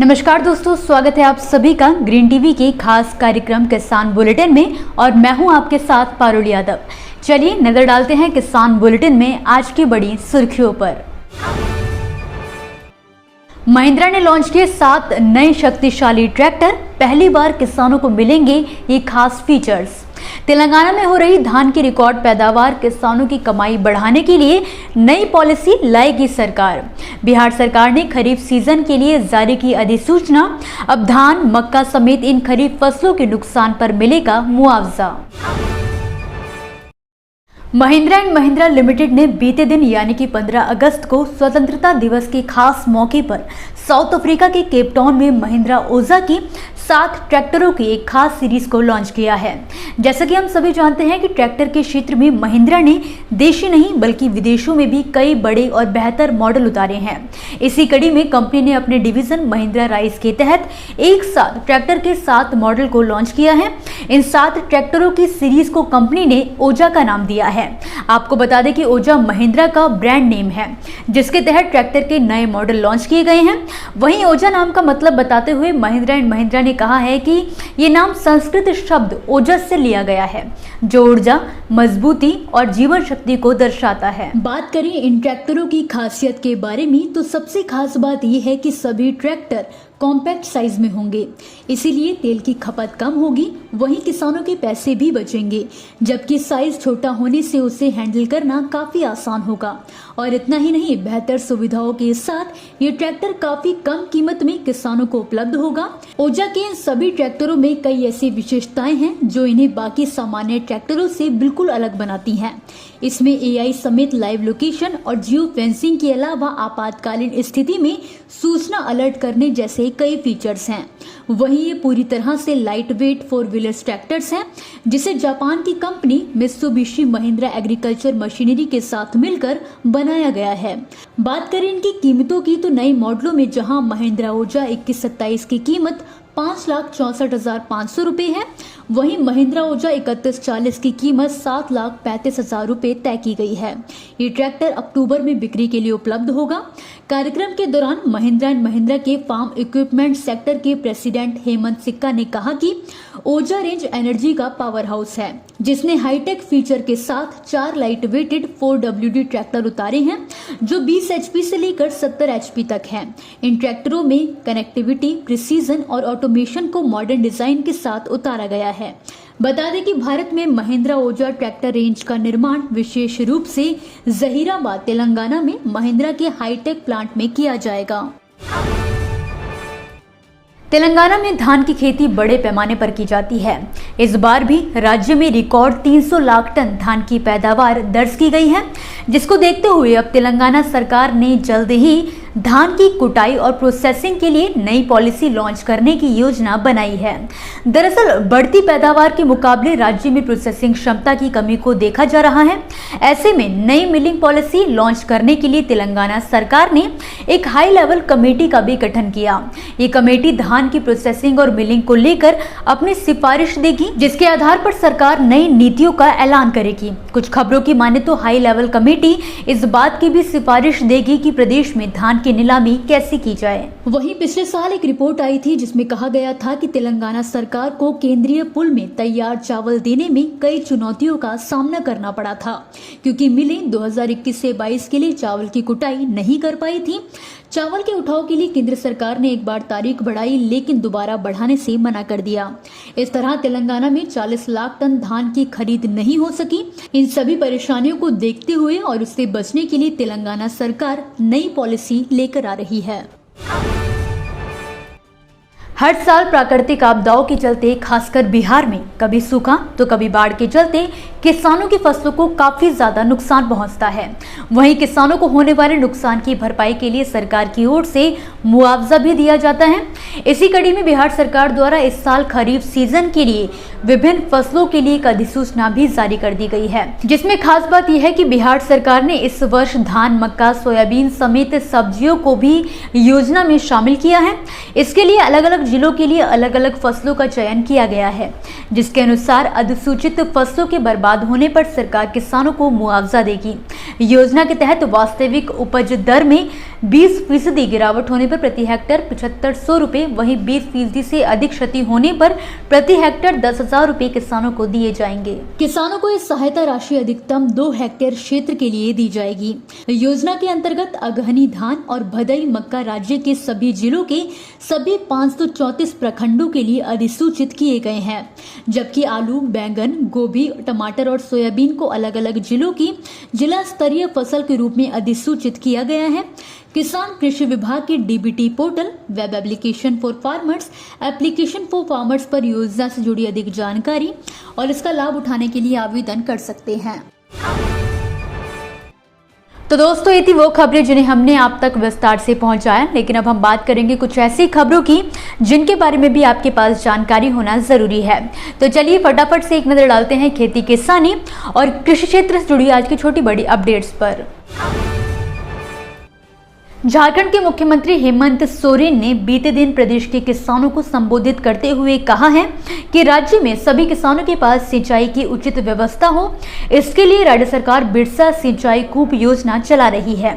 नमस्कार दोस्तों, स्वागत है आप सभी का ग्रीन टीवी के खास कार्यक्रम किसान बुलेटिन में और मैं हूं आपके साथ पारुल यादव। चलिए नजर डालते हैं किसान बुलेटिन में आज की बड़ी सुर्खियों पर। महिंद्रा ने लॉन्च किए 7 नए शक्तिशाली ट्रैक्टर, पहली बार किसानों को मिलेंगे ये खास फीचर्स। तेलंगाना में हो रही धान की रिकॉर्ड पैदावार, किसानों की कमाई बढ़ाने के लिए नई पॉलिसी लाएगी सरकार। बिहार सरकार ने खरीफ सीजन के लिए जारी की अधिसूचना, अब धान, मक्का समेत इन खरीफ फसलों के नुकसान पर मिलेगा मुआवजा। महिंद्रा एंड महिंद्रा लिमिटेड ने बीते दिन यानी कि 15 अगस्त को स्वतंत्रता दिवस के खास मौके पर साउथ अफ्रीका के केप टाउन में महिंद्रा ओजा की 7 ट्रैक्टरों की एक खास सीरीज को लॉन्च किया है। जैसा कि हम सभी जानते हैं कि ट्रैक्टर के क्षेत्र में महिंद्रा ने देशी नहीं बल्कि विदेशों में भी कई बड़े और बेहतर मॉडल उतारे हैं। इसी कड़ी में कंपनी ने अपने डिवीजन महिंद्रा राइस के तहत एक साथ ट्रैक्टर के 7 मॉडल को लॉन्च किया है। इन 7 ट्रैक्टरों की सीरीज को कंपनी ने ओजा का नाम दिया है। आपको बता दें कि ओजा महिंद्रा का ब्रांड नेम है, जिसके तहत ट्रैक्टर के नए मॉडल लॉन्च किए गए हैं। वहीं ओजा नाम का मतलब बताते हुए महिंद्रा एंड महिंद्रा ने कहा है कि ये नाम संस्कृत शब्द ओजस से लिया गया है, जो ऊर्जा, मजबूती और जीवन शक्ति को दर्शाता है। बात करें इन ट्रैक्टरों की खासियत के बारे में तो सबसे खास बात यह है कि सभी ट्रैक्टर कॉम्पैक्ट साइज में होंगे, इसीलिए तेल की खपत कम होगी, वहीं किसानों के पैसे भी बचेंगे, जबकि साइज छोटा होने से उसे हैंडल करना काफी आसान होगा। और इतना ही नहीं, बेहतर सुविधाओं के साथ ये ट्रैक्टर काफी कम कीमत में किसानों को उपलब्ध होगा। ओजा के इन सभी ट्रैक्टरों में कई ऐसी विशेषताएं हैं जो इन्हें बाकी सामान्य ट्रैक्टरों से बिल्कुल अलग बनाती हैं। इसमें AI समेत लाइव लोकेशन और जियो फेंसिंग के अलावा आपातकालीन स्थिति में सूचना अलर्ट करने जैसे कई फीचर्स हैं। वहीं ये पूरी तरह से लाइट वेट 4 व्हीलर ट्रैक्टर्स हैं, जिसे जापान की company Mitsubishi Mahindra agriculture machinery के साथ मिलकर बनाया गया है। बात करें इनकी कीमतों की तो नए मॉडलों में जहां महिंद्रा ओजा 2127 की कीमत 5,64,500 रुपए है, वहीं महिंद्रा ओजा 3140 की कीमत 7,35,000 रुपए तय की गई है। ये ट्रैक्टर अक्टूबर में बिक्री के लिए उपलब्ध होगा। कार्यक्रम के दौरान महिंद्रा एंड महिंद्रा के फार्म इक्विपमेंट सेक्टर के प्रेसिडेंट हेमंत सिक्का ने कहा कि ओजा रेंज एनर्जी का पावर हाउस है, जिसने हाईटेक फीचर के साथ 4 लाइट वेटेड 4WD ट्रैक्टर उतारे हैं, जो 20 HP से लेकर 70 HP तक हैं। इन ट्रैक्टरों में कनेक्टिविटी, प्रिसीजन और ऑटोमेशन को मॉडर्न डिजाइन के साथ उतारा गया है। बता दें कि भारत में महिंद्रा ओजा ट्रैक्टर रेंज का निर्माण विशेष रूप से जहीराबाद, तेलंगाना में महिंद्रा के हाईटेक प्लांट में किया जाएगा। तेलंगाना में धान की खेती बड़े पैमाने पर की जाती है। इस बार भी राज्य में रिकॉर्ड 300 लाख टन धान की पैदावार दर्ज की गई है, जिसको देखते हुए अब तेलंगाना सरकार ने जल्द ही धान की कुटाई और प्रोसेसिंग के लिए नई पॉलिसी लॉन्च करने की योजना बनाई है। दरअसल बढ़ती पैदावार के मुकाबले राज्य में प्रोसेसिंग क्षमता की कमी को देखा जा रहा है। ऐसे में नई मिलिंग पॉलिसी लॉन्च करने के लिए तेलंगाना सरकार ने एक हाई लेवल कमेटी का भी गठन किया। ये कमेटी धान की प्रोसेसिंग और मिलिंग को लेकर अपनी सिफारिश देगी, जिसके आधार पर सरकार नई नीतियों का ऐलान करेगी। कुछ खबरों की माने तो हाई लेवल कमेटी इस बात की भी सिफारिश देगी कि प्रदेश में धान की नीलामी कैसे की जाए। वहीं पिछले साल एक रिपोर्ट आई थी जिसमें कहा गया था कि तेलंगाना सरकार को केंद्रीय पुल में तैयार चावल देने में कई चुनौतियों का सामना करना पड़ा था, क्योंकि मिलें 2021 से 22 के लिए चावल की कुटाई नहीं कर पाई थी। चावल के उठाव के लिए केंद्र सरकार ने एक बार तारीख बढ़ाई, लेकिन दोबारा बढ़ाने से मना कर दिया। इस तरह तेलंगाना में 40 लाख टन धान की खरीद नहीं हो सकी। इन सभी परेशानियों को देखते हुए और उससे बचने के लिए तेलंगाना सरकार नई पॉलिसी लेकर आ रही है। हर साल प्राकृतिक आपदाओं के चलते खासकर बिहार में कभी सूखा तो कभी बाढ़ के चलते किसानों की फसलों को काफी ज्यादा नुकसान पहुंचता है। वहीं किसानों को होने वाले नुकसान की भरपाई के लिए सरकार की ओर से मुआवजा भी दिया जाता है। इसी कड़ी में बिहार सरकार द्वारा इस साल खरीफ सीजन के लिए विभिन्न फसलों के लिए एक अधिसूचना भी जारी कर दी गई है, जिसमें खास बात यह है कि बिहार सरकार ने इस वर्ष धान, मक्का, सोयाबीन समेत सब्जियों को भी योजना में शामिल किया है। इसके लिए अलग अलग जिलों के लिए अलग अलग फसलों का चयन किया गया है, जिसके अनुसार अधिसूचित फसलों के बर्बाद होने पर सरकार किसानों को मुआवजा देगी। योजना के तहत वास्तविक उपज दर में 20% गिरावट होने पर प्रति हेक्टेयर 7500 रुपए, वहीं 20% से अधिक क्षति होने पर प्रति हेक्टेयर 10,000 रुपए किसानों को दिए जाएंगे। किसानों को इस सहायता राशि अधिकतम 2 हेक्टेयर क्षेत्र के लिए दी जाएगी। योजना के अंतर्गत अगहनी धान और भदई मक्का राज्य के सभी जिलों के सभी 534 प्रखंडों के लिए अधिसूचित किए गए हैं, जबकि आलू, बैंगन, गोभी, टमाटर और सोयाबीन को अलग अलग जिलों की जिला स्तरीय फसल के रूप में अधिसूचित किया गया है। किसान कृषि विभाग के DBT portal, web application for farmers, application for farmers पर योजना से जुड़ी अधिक जानकारी और इसका लाभ उठाने के लिए आवेदन कर सकते हैं। तो दोस्तों, ये थी वो खबरें जिन्हें हमने आप तक विस्तार से पहुंचाया, लेकिन अब हम बात करेंगे कुछ ऐसी खबरों की जिनके बारे में भी आपके पास जानकारी होना जरूरी है। तो चलिए फटाफट से एक नजर डालते हैं खेती किसानी और कृषि क्षेत्र से जुड़ी आज की छोटी बड़ी अपडेट्स पर। झारखंड के मुख्यमंत्री हेमंत सोरेन ने बीते दिन प्रदेश के किसानों को संबोधित करते हुए कहा है कि राज्य में सभी किसानों के पास सिंचाई की उचित व्यवस्था हो। इसके लिए राज्य सरकार बिरसा सिंचाई कूप योजना चला रही है,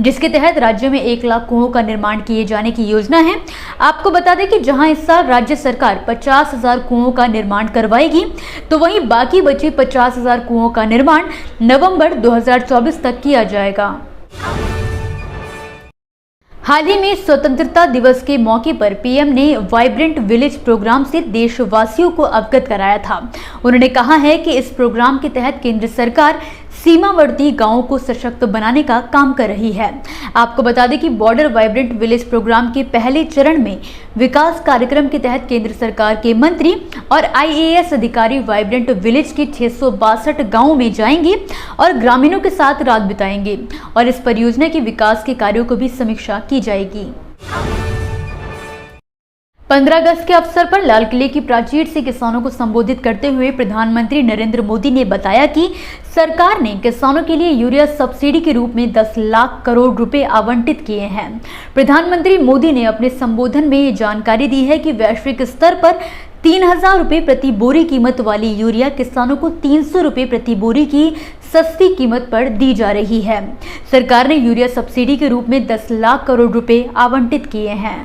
जिसके तहत राज्य में 1 लाख कुओं का निर्माण किए जाने की योजना है। आपको बता दें कि जहां इस साल राज्य सरकार 50,000 कुओं का निर्माण करवाएगी, तो वहीं बाकी बचे 50,000 कुओं का निर्माण नवंबर 2024 तक किया जाएगा। हाल ही में स्वतंत्रता दिवस के मौके पर पीएम ने वाइब्रेंट विलेज प्रोग्राम से देशवासियों को अवगत कराया था। उन्होंने कहा है कि इस प्रोग्राम के तहत केंद्र सरकार सीमावर्ती गांवों को सशक्त बनाने का काम कर रही है। आपको बता दें कि बॉर्डर वाइब्रेंट विलेज प्रोग्राम के पहले चरण में विकास कार्यक्रम के तहत केंद्र सरकार के मंत्री और आईएएस अधिकारी वाइब्रेंट विलेज के 662 गांवों में जाएंगे और ग्रामीणों के साथ रात बिताएंगे और इस परियोजना के विकास के कार्यों को भी समीक्षा की जाएगी। 15 अगस्त के अवसर पर लाल किले की प्राचीर से किसानों को संबोधित करते हुए प्रधानमंत्री नरेंद्र मोदी ने बताया कि सरकार ने किसानों के लिए यूरिया सब्सिडी के रूप में 10 लाख करोड़ रुपए आवंटित किए हैं। प्रधानमंत्री मोदी ने अपने संबोधन में ये जानकारी दी है कि वैश्विक स्तर पर 3,000 रुपए प्रति बोरी कीमत वाली यूरिया किसानों को 300 रुपए प्रति बोरी की सस्ती कीमत पर दी जा रही है। सरकार ने यूरिया सब्सिडी के रूप में 10 लाख करोड़ रुपए आवंटित किए हैं।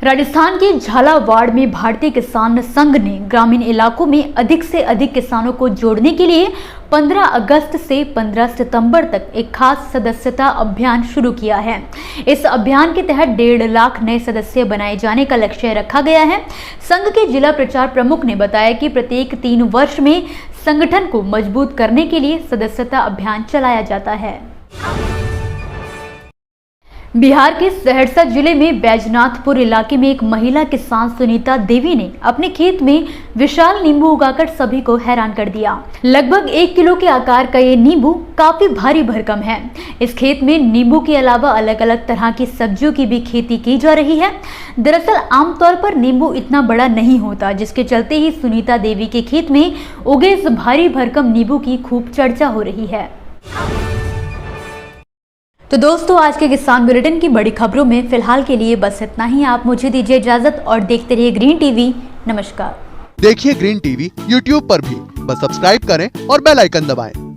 राजस्थान के झालावाड़ में भारतीय किसान संघ ने ग्रामीण इलाकों में अधिक से अधिक किसानों को जोड़ने के लिए 15 अगस्त से 15 सितंबर तक एक खास सदस्यता अभियान शुरू किया है। इस अभियान के तहत 1.5 लाख नए सदस्य बनाए जाने का लक्ष्य रखा गया है। संघ के जिला प्रचार प्रमुख ने बताया कि प्रत्येक 3 वर्ष में संगठन को मजबूत करने के लिए सदस्यता अभियान चलाया जाता है। बिहार के सहरसा जिले में बैजनाथपुर इलाके में एक महिला किसान सुनीता देवी ने अपने खेत में विशाल नींबू उगाकर सभी को हैरान कर दिया। लगभग 1 किलो के आकार का ये नींबू काफी भारी भरकम है। इस खेत में नींबू के अलावा अलग अलग तरह की सब्जियों की भी खेती की जा रही है। दरअसल आमतौर पर नींबू इतना बड़ा नहीं होता, जिसके चलते ही सुनीता देवी के खेत में उगे इस भारी भरकम नींबू की खूब चर्चा हो रही है। तो दोस्तों, आज के किसान बुलेटिन की बड़ी खबरों में फिलहाल के लिए बस इतना ही। आप मुझे दीजिए इजाजत और देखते रहिए ग्रीन टीवी। नमस्कार। देखिए ग्रीन टीवी यूट्यूब पर भी, बस सब्सक्राइब करें और बेल आइकन दबाएं।